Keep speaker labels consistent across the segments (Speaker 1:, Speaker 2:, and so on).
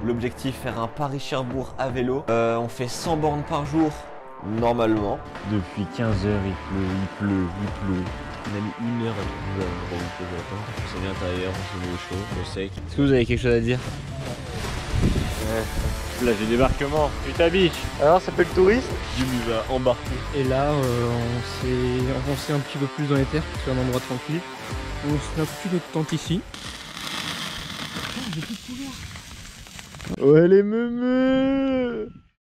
Speaker 1: L'objectif, faire un Paris-Cherbourg à vélo. On fait 100 bornes par jour, normalement.
Speaker 2: Depuis 15 heures, il pleut.
Speaker 1: On a mis 1 heure à trouver on s'est mis à l'intérieur, on s'est mis au chaud, au sec.
Speaker 2: Est-ce que vous avez quelque chose à dire? Là j'ai débarquement, Utah Beach.
Speaker 3: Alors ça fait le touriste.
Speaker 1: Jim il va embarquer.
Speaker 3: Et là on s'est enfoncé un petit peu plus dans les terres, c'est un endroit tranquille. On se n'a plus notre tente ici.
Speaker 2: Ouais les meumeux.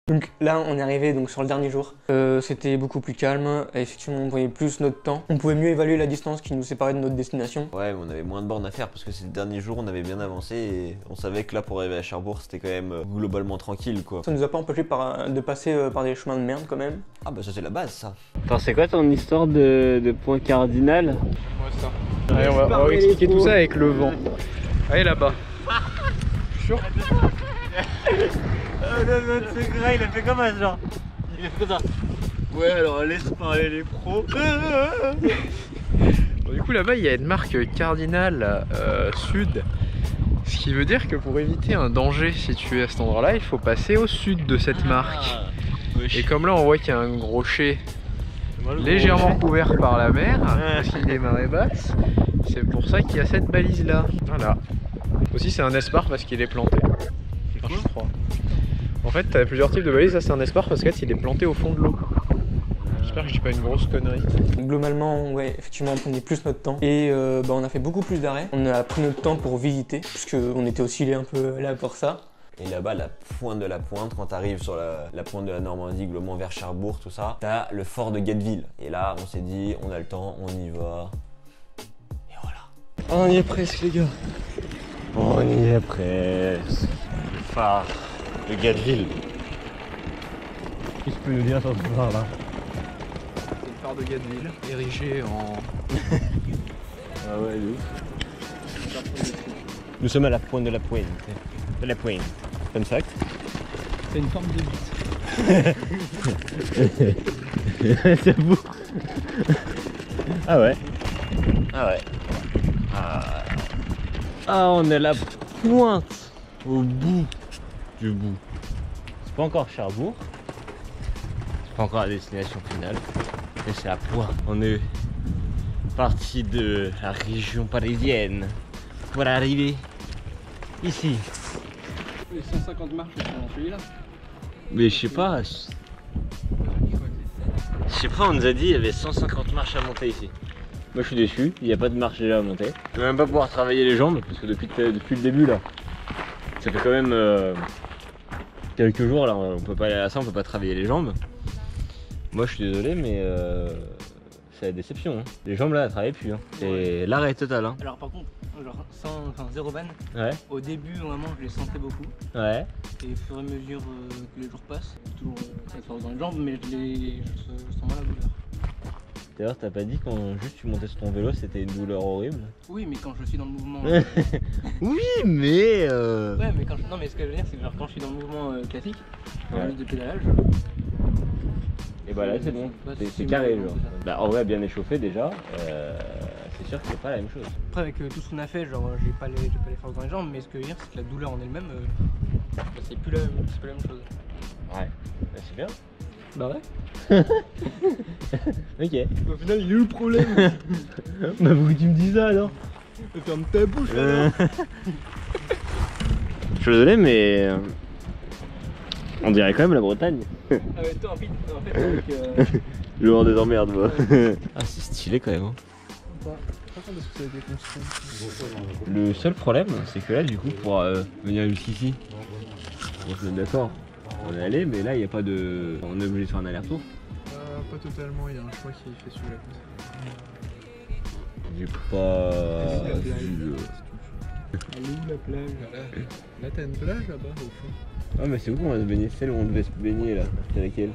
Speaker 3: Donc là on est arrivé donc sur le dernier jour. C'était beaucoup plus calme, et effectivement on voyait plus notre temps. On pouvait mieux évaluer la distance qui nous séparait de notre destination.
Speaker 1: Ouais, mais on avait moins de bornes à faire parce que c'est le dernier jour, on avait bien avancé et on savait que là pour arriver à Cherbourg c'était quand même globalement tranquille quoi.
Speaker 3: Ça nous a pas empêché de passer par des chemins de merde quand même.
Speaker 1: Ah bah ça c'est la base ça.
Speaker 2: Attends, c'est quoi ton histoire de point cardinal?
Speaker 3: Ouais ça. Allez, on va expliquer tout ça avec le vent. Allez là-bas. Sûr.
Speaker 2: Notre secret, il a fait comme ça, genre. Il a fait comme ça. Ouais, alors laisse parler les pros.
Speaker 3: Bon, du coup là-bas il y a une marque cardinal sud. Ce qui veut dire que pour éviter un danger situé à cet endroit-là, il faut passer au sud de cette marque. Et comme là on voit qu'il y a un rocher légèrement couvert par la mer, parce qu'il est marée basse, c'est pour ça qu'il y a cette balise là. Voilà. Aussi c'est un espar parce qu'il est planté. Enfin, je crois. En fait t'as plusieurs types de balises, là c'est un espar parce qu'il est planté au fond de l'eau. J'espère que je dis pas une grosse connerie. Globalement, ouais, effectivement, on prenait plus notre temps et on a fait beaucoup plus d'arrêts. On a pris notre temps pour visiter, puisqu'on était oscillés un peu là pour ça.
Speaker 1: Et là-bas, la pointe de la pointe, quand t'arrives sur la pointe de la Normandie, globalement vers Cherbourg, tout ça, t'as le fort de Guebwiller. Et là, on s'est dit, on a le temps, on y va. Et voilà.
Speaker 3: On y est presque les gars.
Speaker 2: On y est presque. Le phare de Guebwiller. Qu'est-ce que tu peux nous dire sur ce phare là?
Speaker 3: C'est le phare de Guebwiller, érigé en...
Speaker 2: Ah ouais, de ouf. Nous sommes à la pointe de la pointe. De la pointe. Fun fact.
Speaker 3: C'est une forme de bite.
Speaker 2: C'est beau. Ah ouais. Ah ouais. Ah, on est à la pointe. Au bout du bout. C'est pas encore Cherbourg. C'est pas encore la destination finale. Mais c'est la pointe. On est parti de la région parisienne pour arriver ici.
Speaker 3: Les 150 marches sont dans celui-là.
Speaker 2: Mais je sais pas. On nous a dit qu'il y avait 150 marches à monter ici. Moi je suis déçu, il n'y a pas de marche déjà à monter. Je vais même pas pouvoir travailler les jambes parce que depuis le début là, ça fait quand même quelques jours là, on peut pas aller à ça, on peut pas travailler les jambes. Moi je suis désolé mais c'est la déception. Hein. Les jambes là elles travaillent plus. Hein. C'est l'arrêt total. Hein.
Speaker 3: Alors par contre, genre zéro van,
Speaker 2: Ouais.
Speaker 3: au début vraiment je les sentais beaucoup.
Speaker 2: Ouais.
Speaker 3: Et au fur et à mesure que les jours passent, toujours ça se dans les jambes, mais je sens mal la douleur.
Speaker 2: D'ailleurs t'as pas dit quand juste tu montais sur ton vélo c'était une douleur horrible?
Speaker 3: Oui mais quand je suis dans le mouvement...
Speaker 2: Oui mais...
Speaker 3: Ouais mais quand non mais ce que je veux dire c'est que genre quand je suis dans le mouvement classique,
Speaker 2: Ouais.
Speaker 3: de pédalage...
Speaker 2: Et bah là c'est bon, c'est carré genre. Bah en vrai bien échauffé déjà, c'est sûr que c'est pas la même chose.
Speaker 3: Après avec tout ce qu'on a fait, genre j'ai pas les forces dans les jambes, mais ce que je veux dire c'est que la douleur en elle-même, c'est plus la même chose.
Speaker 2: Ouais, bah, c'est bien.
Speaker 3: Bah ouais.
Speaker 2: Ok.
Speaker 3: Au final il est où le problème?
Speaker 2: Bah pourquoi tu me dis ça alors?
Speaker 3: Ferme ta bouche alors.
Speaker 2: Je suis désolé mais... on dirait quand même la Bretagne.
Speaker 3: Ah ouais toi en fait avec...
Speaker 2: Je vais avoir des emmerdes moi.
Speaker 1: Ah c'est stylé quand même. Hein.
Speaker 2: Le seul problème c'est que là du coup pour venir jusqu'ici, on se met d'accord, on est allé mais là il n'y a pas de... on est obligé de faire un aller-retour.
Speaker 3: Pas totalement, il y a un choix qui fait sur la côte.
Speaker 2: J'ai pas vu...
Speaker 3: Elle est où la plage? Là t'as une plage là-bas au fond.
Speaker 2: Ah mais c'est où qu'on va se baigner? Celle où on devait se baigner là, c'était laquelle?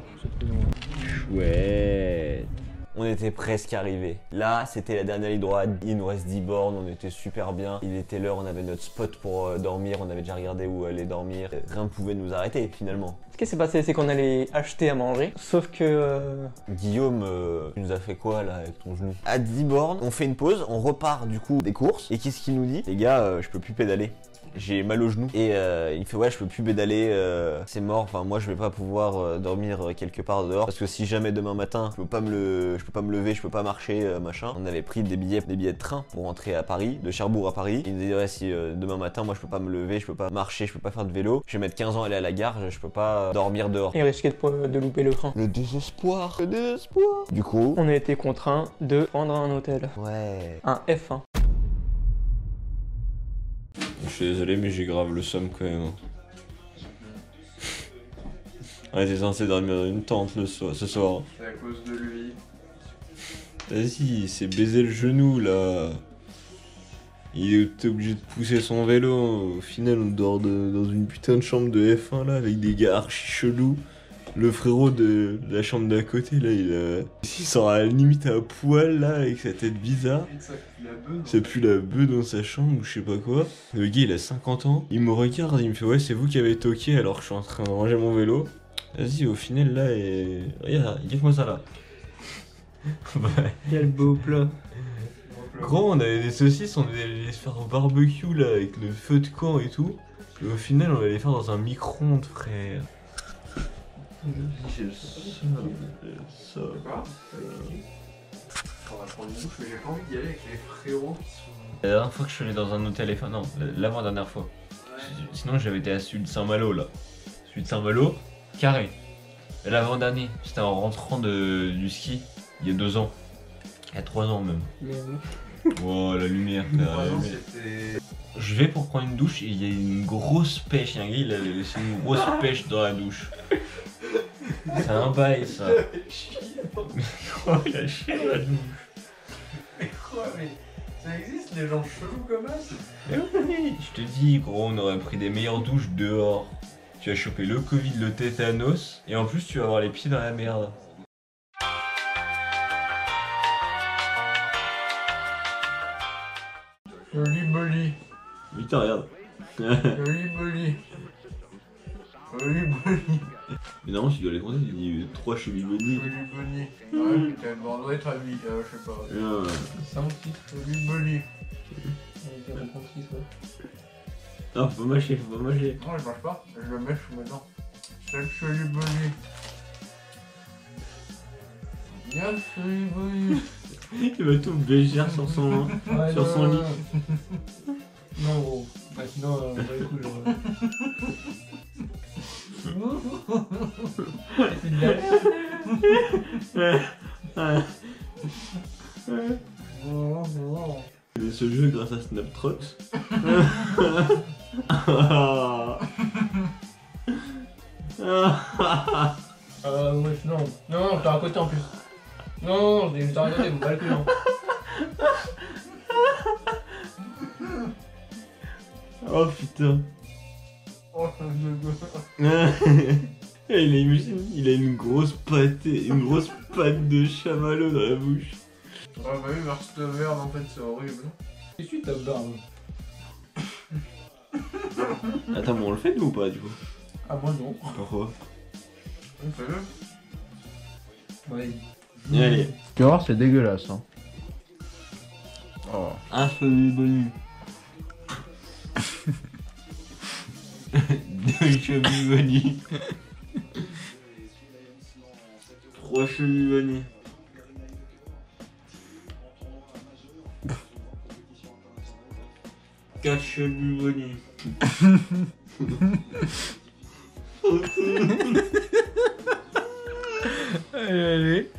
Speaker 2: Chouette.
Speaker 1: On était presque arrivés. Là, c'était la dernière ligne droite. Il nous reste 10 bornes, on était super bien. Il était l'heure, on avait notre spot pour dormir. On avait déjà regardé où aller dormir. Rien ne pouvait nous arrêter finalement. Ce qui s'est passé, c'est qu'on allait acheter à manger. Sauf que... Guillaume, tu nous as fait quoi là avec ton genou? À 10 bornes, on fait une pause, on repart du coup des courses. Et qu'est-ce qu'il nous dit? Les gars, je peux plus pédaler. j'ai mal au genou. Et il me fait ouais, je peux plus pédaler, c'est mort. Enfin, moi je vais pas pouvoir dormir quelque part dehors parce que si jamais demain matin je peux pas me lever, je peux pas marcher, machin. On avait pris des billets de train pour rentrer à Paris, de Cherbourg à Paris. Il me disait ouais, si demain matin moi je peux pas me lever, je peux pas marcher, je peux pas faire de vélo, je vais mettre 15 ans à aller à la gare, je peux pas dormir dehors.
Speaker 4: Et risquer de louper le train.
Speaker 1: Le désespoir, le désespoir. Du coup,
Speaker 4: on a été contraint de prendre un hôtel.
Speaker 1: Ouais.
Speaker 4: Un F1.
Speaker 2: Je suis désolé, mais j'ai grave le somme quand même. On était censé dormir dans une tente ce soir.
Speaker 3: C'est à cause de lui.
Speaker 2: Vas-y, c'est baiser le genou là. Il était obligé de pousser son vélo. Au final, on dort dans une putain de chambre de F1 là avec des gars archi chelous. Le frérot de la chambre d'à côté là, il sort à la limite à poil là avec sa tête bizarre. Ça pue la beuh dans sa chambre ou je sais pas quoi. Le gars il a 50 ans, il me regarde, il me fait ouais c'est vous qui avez toqué alors que je suis en train de ranger mon vélo. Vas-y au final là et... Regarde-moi ça là.
Speaker 4: Quel beau plat.
Speaker 2: Gros on avait des saucisses, on allait les faire au barbecue là avec le feu de camp et tout. Et au final on allait les faire dans un micro-ondes frère. J'ai ça.
Speaker 3: On va prendre une douche, mais j'ai pas envie d'y aller avec les frérots qui sont...
Speaker 2: La dernière fois que je suis allé dans un hôtel F1, non, l'avant-dernière fois. Ouais. Sinon j'avais été à celui de Saint-Malo là. Celui de Saint-Malo, carré. Et l'avant-dernier, c'était en rentrant du ski, il y a 2 ans. Il y a 3 ans même. Oh la lumière, frère, la lumière. Je vais pour prendre une douche et il y a une grosse pêche. Il y a un gars, il a laissé une grosse pêche dans la douche. C'est un bail ça. Mais quoi, il a chié dans la douche.
Speaker 3: Mais quoi, mais ça existe les gens chelous comme ça?
Speaker 2: Mais oui, je te dis gros, on aurait pris des meilleures douches dehors. Tu vas choper le Covid, le tétanos, et en plus tu vas avoir les pieds dans la merde.
Speaker 3: Joli Bolly.
Speaker 2: Putain, regarde.
Speaker 3: Joli Bolly. Joli Bolly.
Speaker 2: Mais non, tu dois les compter, tu dis 3 chevilles bonnies.
Speaker 3: Joli Bolly. Ouais, putain, on doit être à 8, je sais pas. 5, 6, Joli Bolly.
Speaker 2: Non, faut pas mâcher, faut pas mâcher.
Speaker 3: Non, je mâche pas, je le mâche maintenant. C'est Joli Bolly. Bien Joli Bolly.
Speaker 2: Il va tout bégère sur son lit.
Speaker 3: Non gros, maintenant on va écouter. C'est de la merde.
Speaker 2: Et ce jeu grâce à Snaptrox.
Speaker 3: Ouais, non, non, t'as à côté en plus. Non, je t'ai regardé, vous pas le cul, non.
Speaker 2: Oh putain.
Speaker 3: Oh,
Speaker 2: il a une grosse patte de chamallow dans la bouche.
Speaker 3: Ah bah oui, vers cette merde en fait, c'est horrible. Qu'est-ce que ta barbe?
Speaker 2: Attends, mais on le fait nous ou pas du coup?
Speaker 3: Ah moi non.
Speaker 2: Pourquoi?
Speaker 3: On fait-le. Ouais.
Speaker 2: Allez.
Speaker 3: Tu vas voir, c'est dégueulasse. Hein.
Speaker 2: Oh. Un chevelu bonus. 2 chevelus bonus. 3 chevelus bonus. 4 chevelus bonus.
Speaker 3: Allez.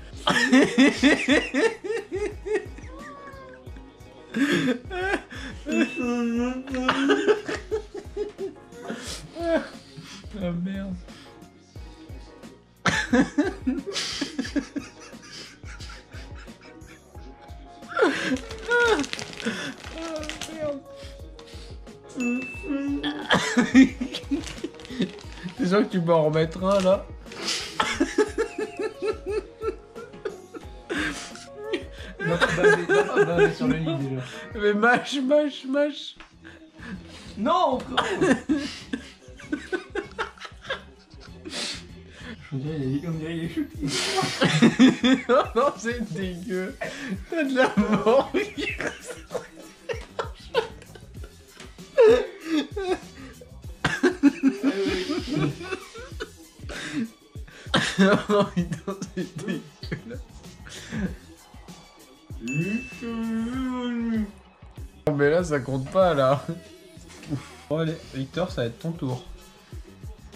Speaker 3: Ah merde. T'es sûr que tu peux en remettre un là? Non, pas baver sur le lit déjà. Mais mâche. Non, frérot. On dirait les choutis. Non, c'est dégueu. T'as de la mort. Oh putain, c'est dégueulasse. Mais là, ça compte pas là. Bon, allez, Victor, ça va être ton tour.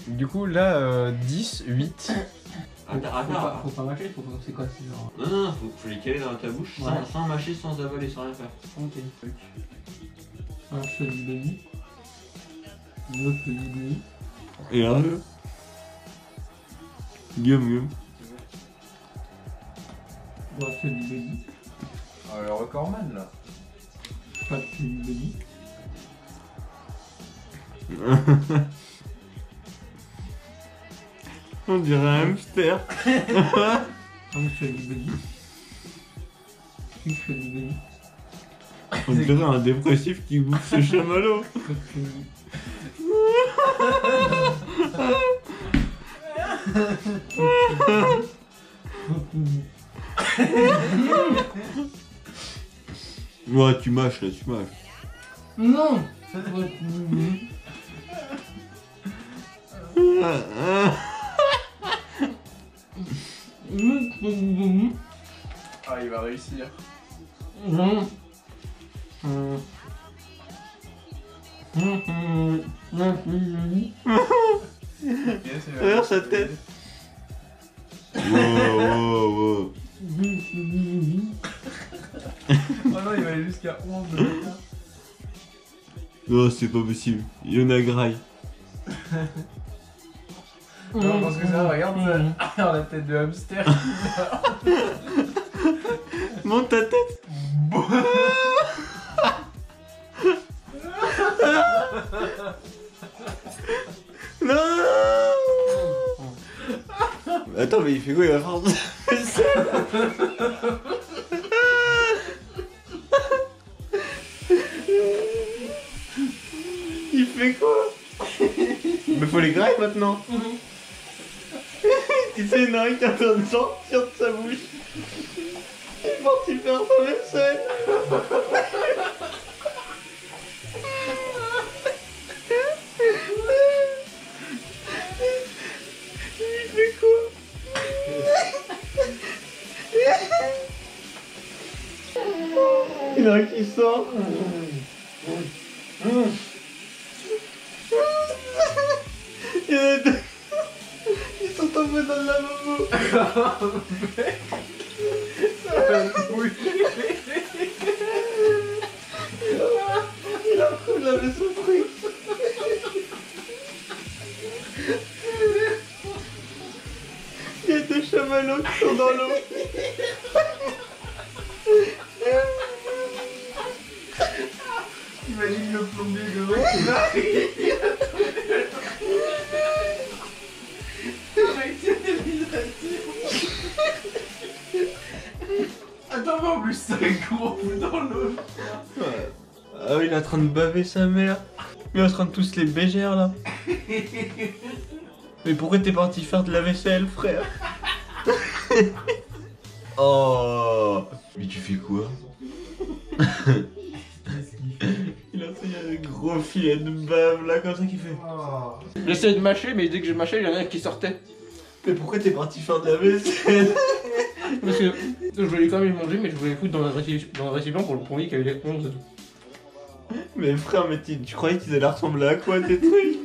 Speaker 3: Du coup, là, 10, 8.
Speaker 4: Faut pas mâcher, c'est quoi, c'est genre...
Speaker 1: Non, faut les caler dans ta bouche
Speaker 4: Ouais.
Speaker 1: sans mâcher, sans avaler, sans rien faire.
Speaker 4: Ok. Un seul du baby. L'autre du baby.
Speaker 1: Et là, Guillaume.
Speaker 4: Un seul du baby.
Speaker 3: Ah, le recordman là.
Speaker 4: Pas de seul du baby.
Speaker 1: On dirait un hamster.
Speaker 4: Un seul du baby. Une seul du baby.
Speaker 1: On dirait un dépressif qui bouffe ses chamallows.
Speaker 4: Pas de seul du
Speaker 1: Ouais, tu mâches là, tu mâches.
Speaker 4: Non. Ça doit être du baby.
Speaker 3: Ah, il va réussir.
Speaker 4: Non.
Speaker 1: Regarde sa tête. Wow.
Speaker 3: Oh non, il va aller jusqu'à 11 de l'état.
Speaker 1: Non, c'est pas possible. Il en a graille.
Speaker 3: Non, parce que ça, regarde ça. Regarde la tête de hamster.
Speaker 1: Monte ta tête. Non. Attends, mais il fait quoi? Il va faire Il fait quoi? Mais faut les grailler maintenant. Tu sais, il y en a un qui est en train de sortir de sa bouche. Il est parti faire sa vaisselle. Il fait quoi? Il y en a un qui sort. Il y en a deux. Ils sont tombés dans le lavabo. Il a trop lavé son truc. Il y a deux chamallows qui sont dans l'eau.
Speaker 3: Imagine le plombier devant. Attends, mais en plus, c'est un gros coup dans l'eau.
Speaker 1: Ah oui, il est en train de baver sa mère. Il est en train de tous les bégères là. Mais pourquoi t'es parti faire de la vaisselle, frère? Oh. Mais tu fais quoi? Il a fait un gros filet de bave là comme ça qui fait.
Speaker 4: J'essayais de mâcher, mais dès que je mâchais, il y en a un qui sortait.
Speaker 1: Mais pourquoi t'es parti faire de la vaisselle?
Speaker 4: Parce que je voulais quand même les manger, mais je voulais les foutre dans le récipient pour le plombier qui avait les 11.
Speaker 1: Mais frère, mais tu croyais qu'ils allaient ressembler à quoi tes trucs?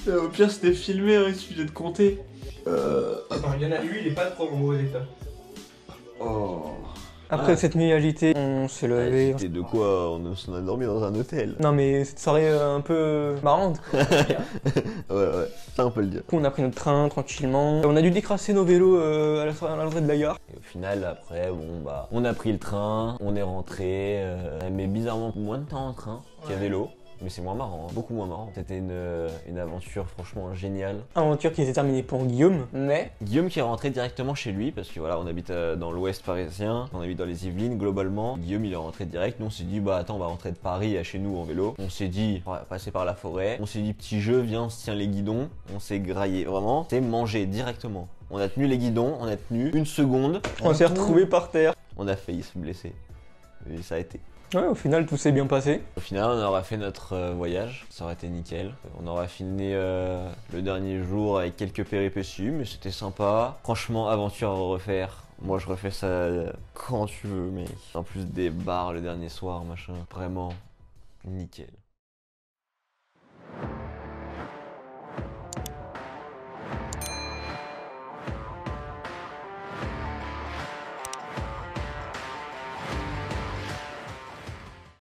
Speaker 1: Au pire c'était filmé, hein, il suffisait de compter.
Speaker 4: Enfin, il y en a, lui, il est pas trop en mauvais état.
Speaker 1: Oh.
Speaker 4: Après cette nuit on s'est levé.
Speaker 1: C'était de quoi on a dormi dans un hôtel.
Speaker 4: Non, mais cette soirée un peu marrante.
Speaker 1: Ouais, ça on peut le dire.
Speaker 4: Du coup, on a pris notre train tranquillement. On a dû décrasser nos vélos à l'entrée de la gare.
Speaker 1: Et au final, après, bon bah, on a pris le train, on est rentré, mais bizarrement moins de temps en train qu'à vélo. Mais c'est moins marrant, hein, beaucoup moins marrant. C'était une aventure franchement géniale.
Speaker 4: Aventure qui s'est terminée pour Guillaume, mais...
Speaker 1: Guillaume qui est rentré directement chez lui, parce que voilà, on habite dans l'ouest parisien, on habite dans les Yvelines globalement. Guillaume il est rentré direct, nous on s'est dit bah attends on va rentrer de Paris à chez nous en vélo. On s'est dit on va passer par la forêt, on s'est dit petit jeu, viens on se tient les guidons, on s'est graillé, vraiment, c'est manger directement. On a tenu les guidons, on a tenu une seconde.
Speaker 4: On s'est retrouvés par terre.
Speaker 1: On a failli se blesser, et ça a été.
Speaker 5: Ouais, au final, tout s'est bien passé.
Speaker 1: Au final, on aura fait notre voyage, ça aurait été nickel. On aura fini le dernier jour avec quelques péripéties, mais c'était sympa. Franchement, aventure à refaire. Moi, je refais ça quand tu veux, mais en plus des bars le dernier soir, machin, vraiment nickel.